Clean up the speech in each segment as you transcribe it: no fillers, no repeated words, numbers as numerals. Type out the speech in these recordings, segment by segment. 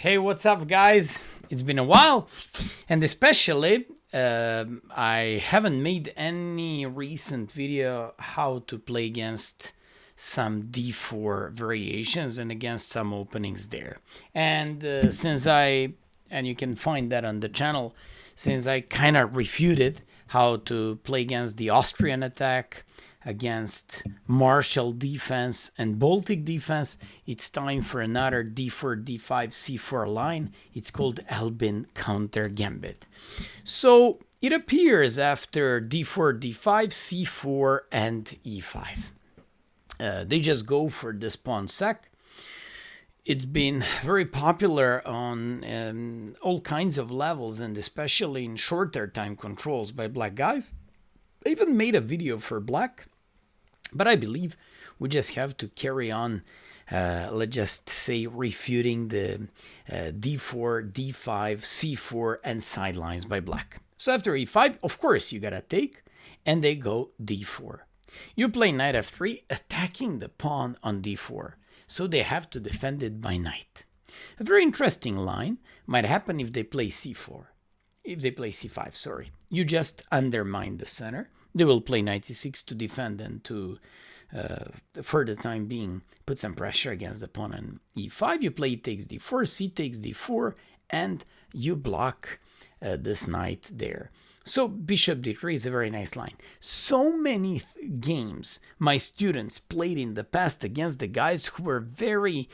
Hey, what's up, guys? It's been a while, and especially I haven't made any recent video how to play against some d4 variations and against some openings there. And and you can find that on the channel, since I kind of refuted how to play against the Austrian attack, against Marshall defense and Baltic defense, it's time for another d4, d5, c4 line. It's called Albin Countergambit. So it appears after d4, d5, c4, and e5. They just go for this pawn sack. It's been very popular on all kinds of levels, and especially in shorter time controls by black guys. I even made a video for black, but I believe we just have to carry on, let's just say, refuting the d4, d5, c4, and sidelines by black. So after e5, of course, you gotta take, and they go d4. You play knight f3, attacking the pawn on d4, so they have to defend it by knight. A very interesting line might happen if they play c4. If they play c5, sorry. You just undermine the center. They will play knight c6 to defend and to, for the time being, put some pressure against the pawn on e5. You play e takes d4, c takes d4, and you block this knight there. So bishop d3 is a very nice line. So many games my students played in the past against the guys who were very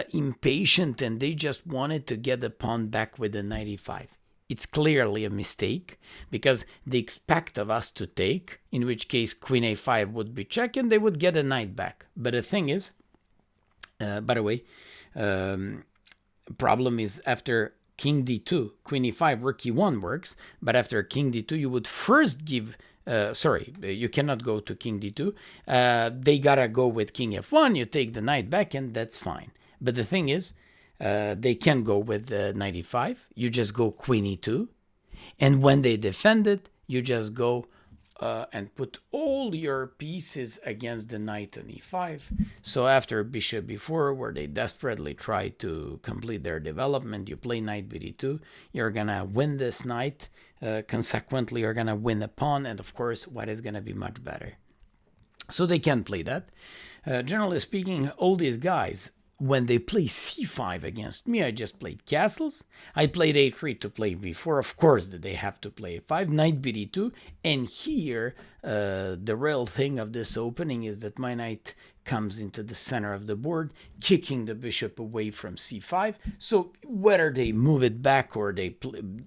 impatient and they just wanted to get the pawn back with the knight e5. It's clearly a mistake, because they expect of us to take, in which case queen a5 would be check and they would get a knight back. But the thing is, by the way, problem is after king d2, queen e5, rook e1 works, but after king d2 you would first give, sorry, you cannot go to king d2, they gotta go with king f1, you take the knight back and that's fine. But the thing is, they can go with knight e5, you just go queen e2, and when they defend it, you just go and put all your pieces against the knight on e5. So after bishop b4, where they desperately try to complete their development, you play knight bd2, you're gonna win this knight, consequently you're gonna win a pawn, and of course white is gonna be much better. So they can play that. Generally speaking, all these guys, when they play c5 against me, I just played castles. I played a3 to play b4. Of course, they have to play a5, knight bd2. And here, the real thing of this opening is that my knight comes into the center of the board, kicking the bishop away from c5. So whether they move it back or they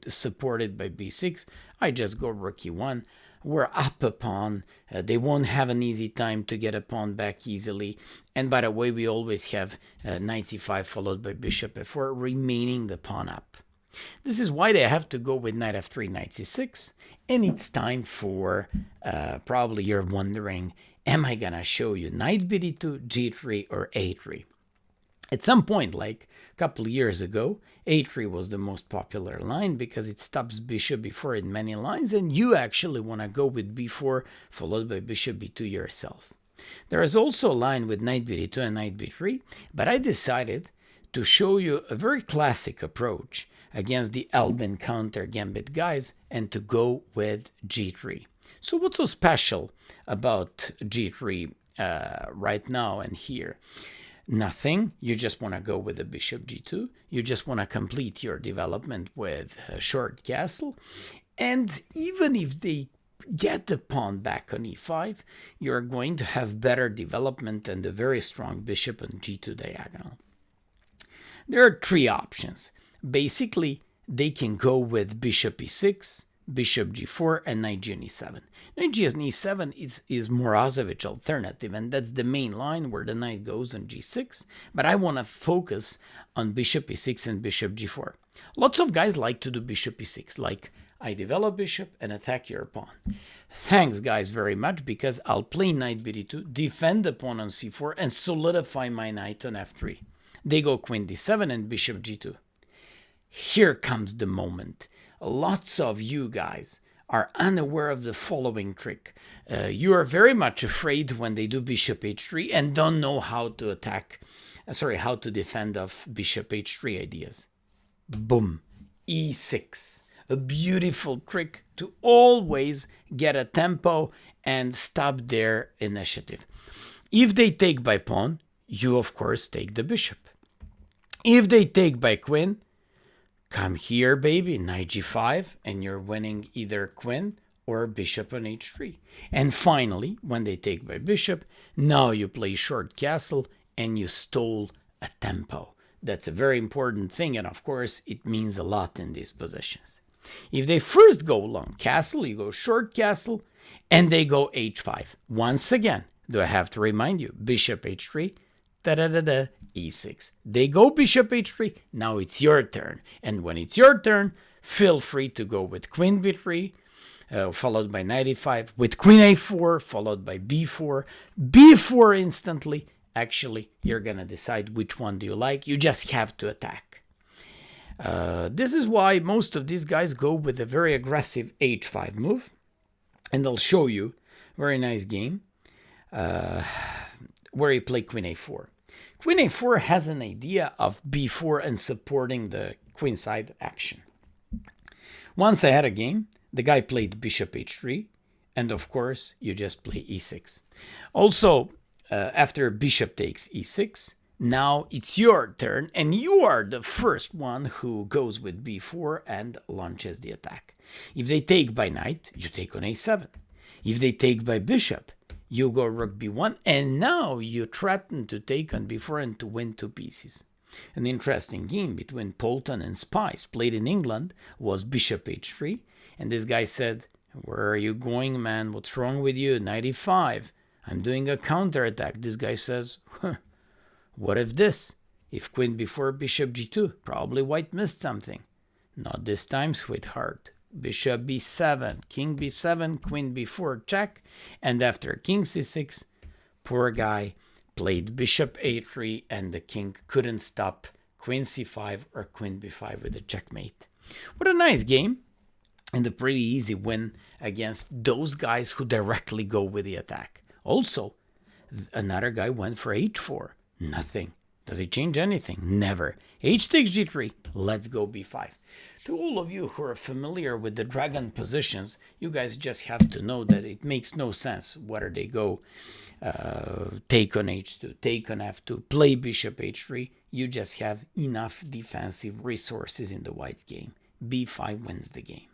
support it by b6, I just go rook e1. We're up a pawn. They won't have an easy time to get a pawn back easily. And by the way, we always have knight c5 followed by bishop f4, remaining the pawn up. This is why they have to go with knight f3, knight c6. And it's time for, probably you're wondering, am I gonna show you knight bd2, g3, or a3? At some point, like a couple of years ago, a3 was the most popular line because it stops bishop b4 in many lines, and you actually want to go with b4 followed by bishop b2 yourself. There is also a line with knight bd2 and knight b3, but I decided to show you a very classic approach against the Albin Countergambit guys and to go with g3. So what's so special about g3 right now and here? Nothing. You just want to go with the bishop g2. You just want to complete your development with a short castle. And even if they get the pawn back on e5, you're going to have better development and a very strong bishop on g2 diagonal. There are three options. Basically, they can go with bishop e6, bishop g4, and knight g on e7. Knight g on e7 is Morozevich alternative, and that's the main line where the knight goes on g6, but I want to focus on bishop e6 and bishop g4. Lots of guys like to do bishop e6, like I develop bishop and attack your pawn. Thanks guys very much, because I'll play knight bd2, defend the pawn on c4, and solidify my knight on f3. They go queen d7 and bishop g2. Here comes the moment. Lots of you guys are unaware of the following trick. You are very much afraid when they do bishop h3 and don't know how to attack, how to defend of bishop h3 ideas. boom, e6. A beautiful trick to always get a tempo and stop their initiative. If they take by pawn, you of course take the bishop. If they take by queen, come here, baby, knight g5, and you're winning either queen or bishop on h3. And finally, when they take by bishop, now you play short castle and you stole a tempo. That's a very important thing, and of course, it means a lot in these positions. If they first go long castle, you go short castle, and they go h5. Once again, do I have to remind you, bishop h3, da-da-da-da, e6. They go bishop h3, now it's your turn. And when it's your turn, feel free to go with queen b3, followed by knight e5, with queen a4, followed by b4, b4 instantly. Actually, you're going to decide which one do you like. You just have to attack. This is why most of these guys go with a very aggressive h5 move. And I'll show you a very nice game where you play queen a4. Queen a4 has an idea of b4 and supporting the queenside action. Once I had a game, the guy played bishop h3, and of course, you just play e6. Also, after bishop takes e6, now it's your turn, and you are the first one who goes with b4 and launches the attack. If they take by knight, you take on a7. If they take by bishop, you go rook b1, and now you threaten to take on b4 and to win two pieces. An interesting game between Poulton and Spice, played in England, was bishop h3, and this guy said, "Where are you going, man? What's wrong with you? Knight e5. I'm doing a counterattack." This guy says, "What if this? If queen b4, bishop g2, probably white missed something." "Not this time, sweetheart. Bishop b7, king b7, queen b4, check." And after king c6, poor guy played bishop a3, and the king couldn't stop queen c5 or queen b5 with a checkmate. What a nice game, and a pretty easy win against those guys who directly go with the attack. Also, another guy went for h4. Nothing. Does it change anything? Never. H takes g3. Let's go b5. To all of you who are familiar with the dragon positions, you guys just have to know that it makes no sense whether they go take on h2, take on f2, play bishop h3. You just have enough defensive resources in the white's game. b5 wins the game.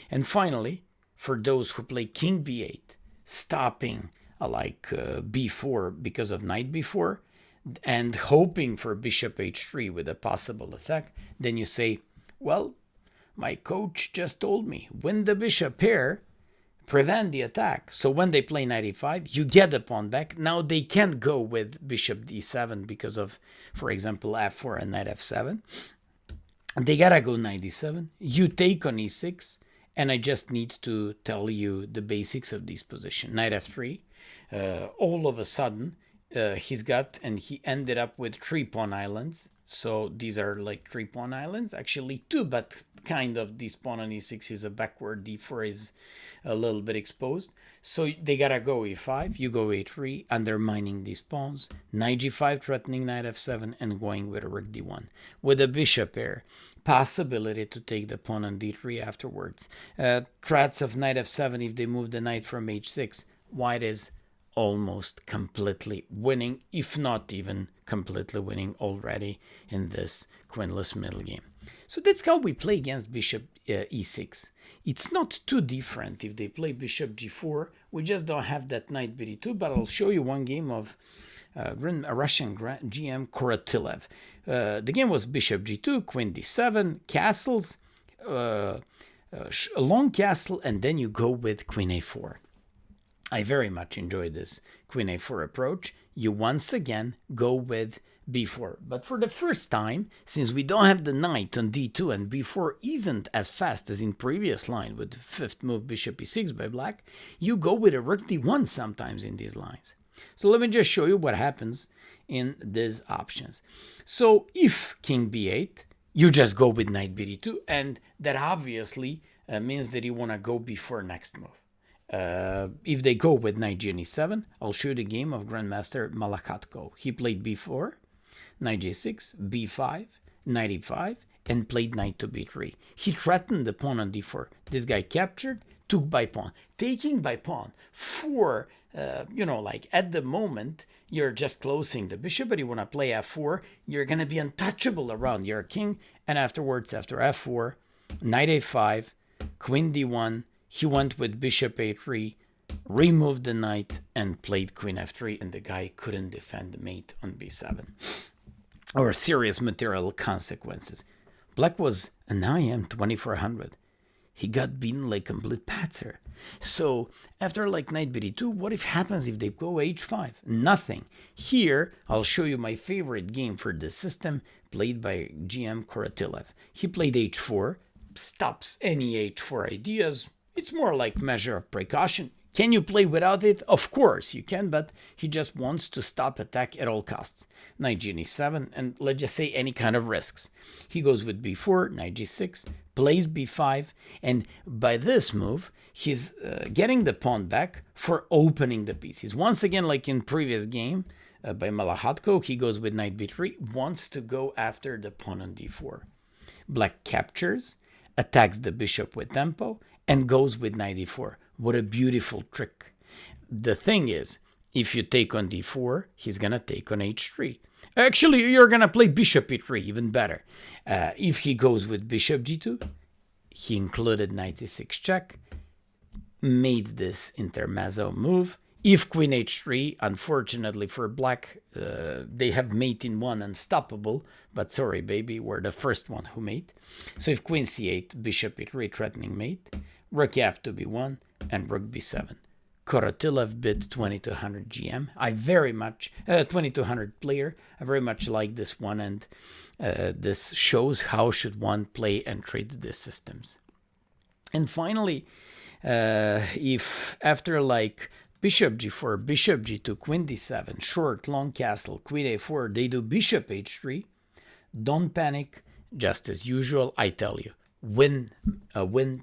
And finally, for those who play king b8, stopping b4 because of knight b4, and hoping for bishop h3 with a possible attack, then you say, well, my coach just told me, win the bishop pair, prevent the attack. So when they play knight e5, you get the pawn back. Now they can't go with bishop d7 because of, for example, f4 and knight f7. They gotta go knight d7. You take on e6, and I just need to tell you the basics of this position. Knight f3, all of a sudden, he ended up with 3 pawn islands. So these are like 3 pawn islands, actually 2, but kind of this pawn on e6 is a backward, d4 is a little bit exposed. So they gotta go e5, you go a3, undermining these pawns, knight g5 threatening knight f7, and going with a rook d1. With a bishop pair, possibility to take the pawn on d3 afterwards. Threats of knight f7 if they move the knight from h6. White is almost completely winning, if not even completely winning already in this queenless middle game. So that's how we play against bishop e6. It's not too different if they play bishop g4. We just don't have that knight bd2, but I'll show you one game of a Russian GM Koratilev. The game was bishop g2, queen d7, castles, a long castle, and then you go with queen a4. I very much enjoy this queen a4 approach. You once again go with b4. But for the first time, since we don't have the knight on d2 and b4 isn't as fast as in previous line with fifth move bishop e6 by black, you go with a rook d1 sometimes in these lines. So let me just show you what happens in these options. So if king b8, you just go with knight bd2, and that obviously means that you want to go before next move. If they go with knight g7, I'll show you the game of Grandmaster Malakatko. He played b4, knight g6, b5, knight e5, and played knight to b3. He threatened the pawn on d4. This guy captured, took by pawn. Taking by pawn for, like at the moment, you're just closing the bishop, but you want to play f4, you're going to be untouchable around your king, and afterwards, after f4, knight a5, queen d1, he went with bishop a3, removed the knight, and played queen f3, and the guy couldn't defend the mate on b7. Or serious material consequences. Black was an IM 2400. He got beaten like complete patzer. So after like knight bd2, what if happens if they go h5? Nothing. Here, I'll show you my favorite game for this system, played by GM Koratilev. He played h4, stops any h4 ideas. It's more like measure of precaution. Can you play without it? Of course you can, but he just wants to stop attack at all costs. Knight g7, and let's just say any kind of risks. He goes with b4, knight g6, plays b5, and by this move, he's getting the pawn back for opening the pieces. Once again, like in previous game by Malahatko, he goes with knight b3, wants to go after the pawn on d4. Black captures, attacks the bishop with tempo, and goes with knight e4. What a beautiful trick. The thing is, if you take on d4, he's going to take on h3. Actually, you're going to play bishop e3, even better. If he goes with bishop g2, he included knight e6 check, made this intermezzo move. If queen h3, unfortunately for black, they have mate in one unstoppable, but sorry baby, we're the first one who mate. So if queen c8, bishop e3, threatening mate, rook f to b1, and rook b7. Koratilev bid 2200 GM. I very much, 2200 player, I very much like this one, and this shows how should one play and trade these systems. And finally, if after like bishop g4, bishop g2, queen d7, short, long castle, queen a4, they do bishop h3, don't panic, just as usual, I tell you. Win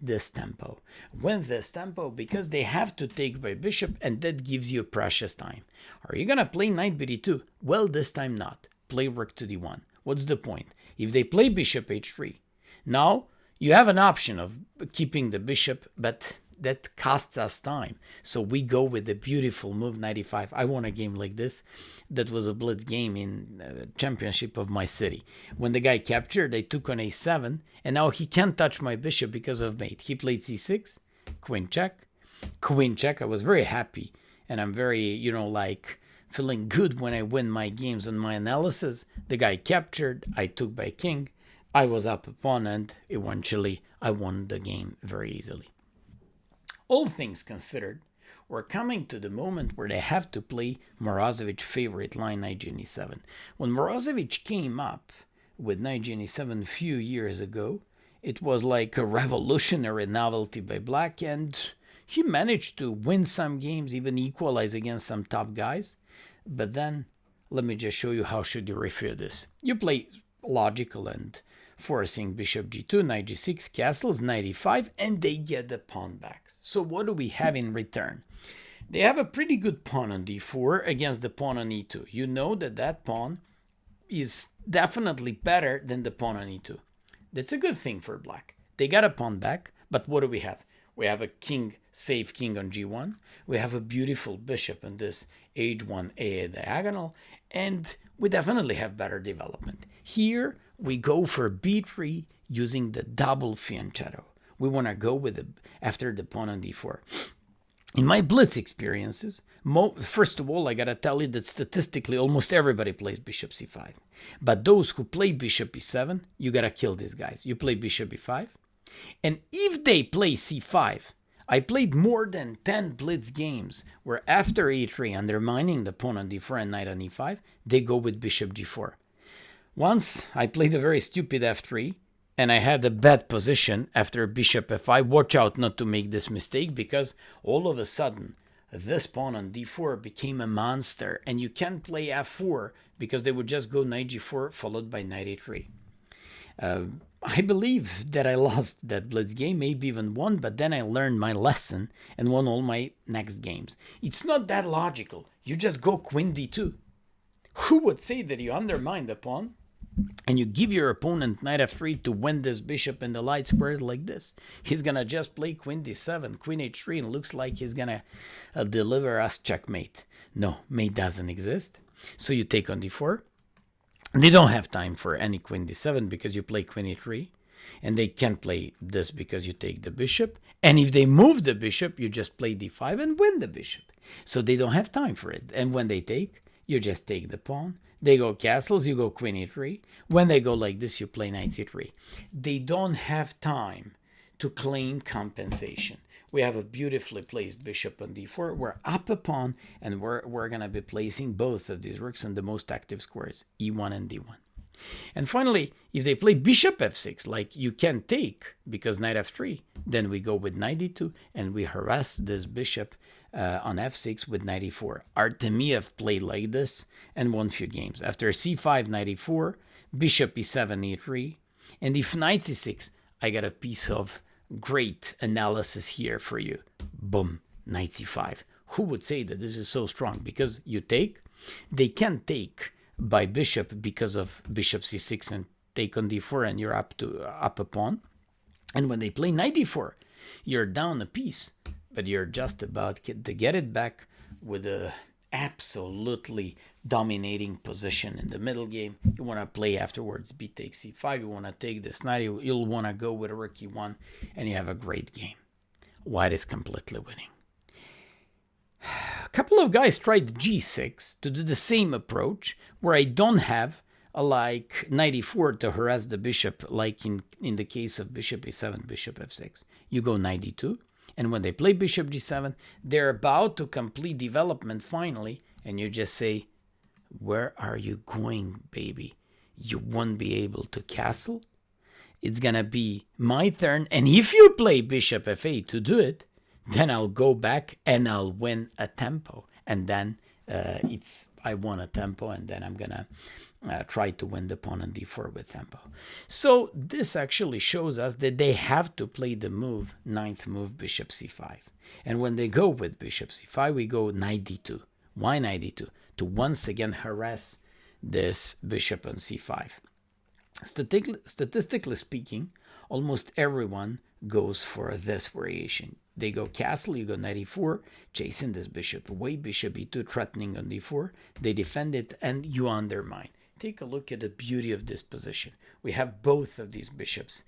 this tempo. Win this tempo because they have to take by bishop, and that gives you precious time. Are you gonna play knight bd2? Well, this time not. Play rook to d1. What's the point? If they play bishop h3, now you have an option of keeping the bishop, but that costs us time. So we go with the beautiful move, knight e5. I won a game like this. That was a blitz game in championship of my city. When the guy captured, I took on a7, and now he can't touch my bishop because of mate. He played c6, queen check, queen check. I was very happy, and I'm very, feeling good when I win my games on my analysis. The guy captured, I took by king, I was up a pawn, and eventually I won the game very easily. All things considered, we're coming to the moment where they have to play Morozovic's favorite line, knight g7. When Morozovich came up with knight g7 a few years ago, it was like a revolutionary novelty by black, and he managed to win some games, even equalize against some top guys. But then, let me just show you how should you refute this. You play logical and forcing bishop g2, knight g6, castles, knight e5, and they get the pawn back. So what do we have in return? They have a pretty good pawn on d4 against the pawn on e2. You know that that pawn is definitely better than the pawn on e2. That's a good thing for black. They got a pawn back, but what do we have? We have a king, safe king on g1. We have a beautiful bishop on this h1a diagonal, and we definitely have better development. Here, we go for b3 using the double fianchetto. We want to go with after the pawn on d4. In my blitz experiences, first of all, I got to tell you that statistically almost everybody plays bishop c5. But those who play bishop e7, you got to kill these guys. You play bishop e5. And if they play c5, I played more than 10 blitz games where after e3, undermining the pawn on d4 and knight on e5, they go with bishop g4. Once I played a very stupid f3, and I had a bad position after bishop f5. Watch out not to make this mistake, because all of a sudden this pawn on d4 became a monster, and you can't play f4 because they would just go knight g4 followed by knight a3. I believe that I lost that blitz game, maybe even won, but then I learned my lesson and won all my next games. It's not that logical. You just go queen d2. Who would say that you undermine the pawn and you give your opponent knight f3 to win this bishop in the light squares like this, he's gonna just play queen d7, queen h3, and looks like he's gonna deliver us checkmate. No, mate doesn't exist. So you take on d4. They don't have time for any queen d7 because you play queen e3, and they can't play this because you take the bishop. And if they move the bishop, you just play d5 and win the bishop. So they don't have time for it. And when they take, you just take the pawn. They go castles, you go queen e3. When they go like this, you play knight c3. They don't have time to claim compensation. We have a beautifully placed bishop on d4. We're up a pawn, and we're going to be placing both of these rooks in the most active squares, e1 and d1. And finally, if they play bishop f6, like you can take because knight f3, then we go with knight d2, and we harass this bishop on f6 with knight e4. Artemiev played like this and won few games. After c5, knight e4, bishop e7, e3, and if knight c6, I got a piece of great analysis here for you. Boom, knight c5. Who would say that this is so strong? Because you take, they can't take by bishop because of bishop c6 and take on d4, and you're up a pawn. And when they play knight d4, you're down a piece, but you're just about to get it back with a absolutely dominating position in the middle game. You want to play afterwards b takes c5. You want to take this knight. You'll want to go with rook e1, and you have a great game. White is completely winning. A couple of guys tried g6 to do the same approach, where I don't have like knight e4 to harass the bishop, like in the case of bishop e7, bishop f6. You go knight e2, and when they play bishop g7, they're about to complete development finally, and you just say, where are you going, baby? You won't be able to castle. It's gonna be my turn, and if you play bishop f8 to do it, then I'll go back and I'll win a tempo, and then I won a tempo, and then I'm gonna try to win the pawn on d4 with tempo. So this actually shows us that they have to play the move, ninth move, bishop c5. And when they go with bishop c5, we go knight d2. Why knight d2? To once again harass this bishop on c5. Statistically speaking, almost everyone goes for this variation. They go castle, you go knight e4, chasing this bishop away, bishop e2, threatening on d4. They defend it, and you undermine. Take a look at the beauty of this position. We have both of these bishops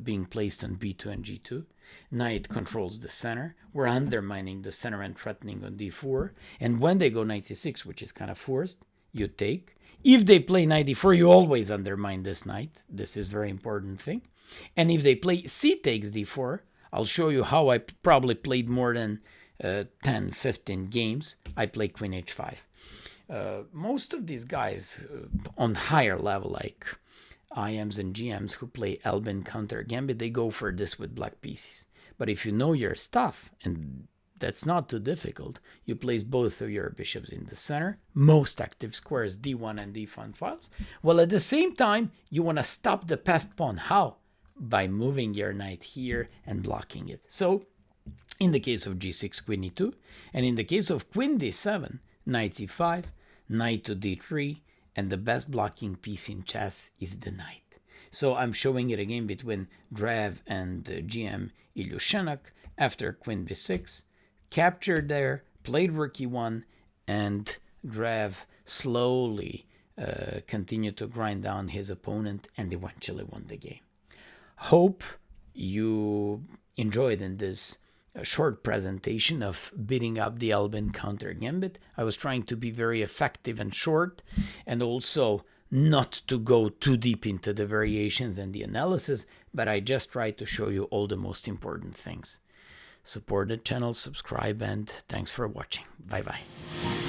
being placed on b2 and g2. Knight controls the center. We're undermining the center and threatening on d4. And when they go knight c6, which is kind of forced, you take. If they play knight e4, you always undermine this knight. This is a very important thing. And if they play c takes d4, I'll show you how I probably played more than 10, 15 games. I play queen h5. Most of these guys on higher level, like IMs and GMs who play Albin, Countergambit, they go for this with black pieces. But if you know your stuff, and that's not too difficult, you place both of your bishops in the center, most active squares d1 and d5 files. Well, at the same time, you want to stop the passed pawn. How? By moving your knight here and blocking it. So in the case of g6, queen e2, and in the case of queen d7, knight c5, knight to d3, and the best blocking piece in chess is the knight. So I'm showing it again between Drev and GM Ilyushenok after queen b6, captured there, played rook e1, and Drev slowly continued to grind down his opponent and eventually won the game. Hope you enjoyed in this short presentation of beating up the Albin Countergambit. I was trying to be very effective and short, and also not to go too deep into the variations and the analysis, but I just tried to show you all the most important things. Support the channel, subscribe, and thanks for watching. Bye-bye.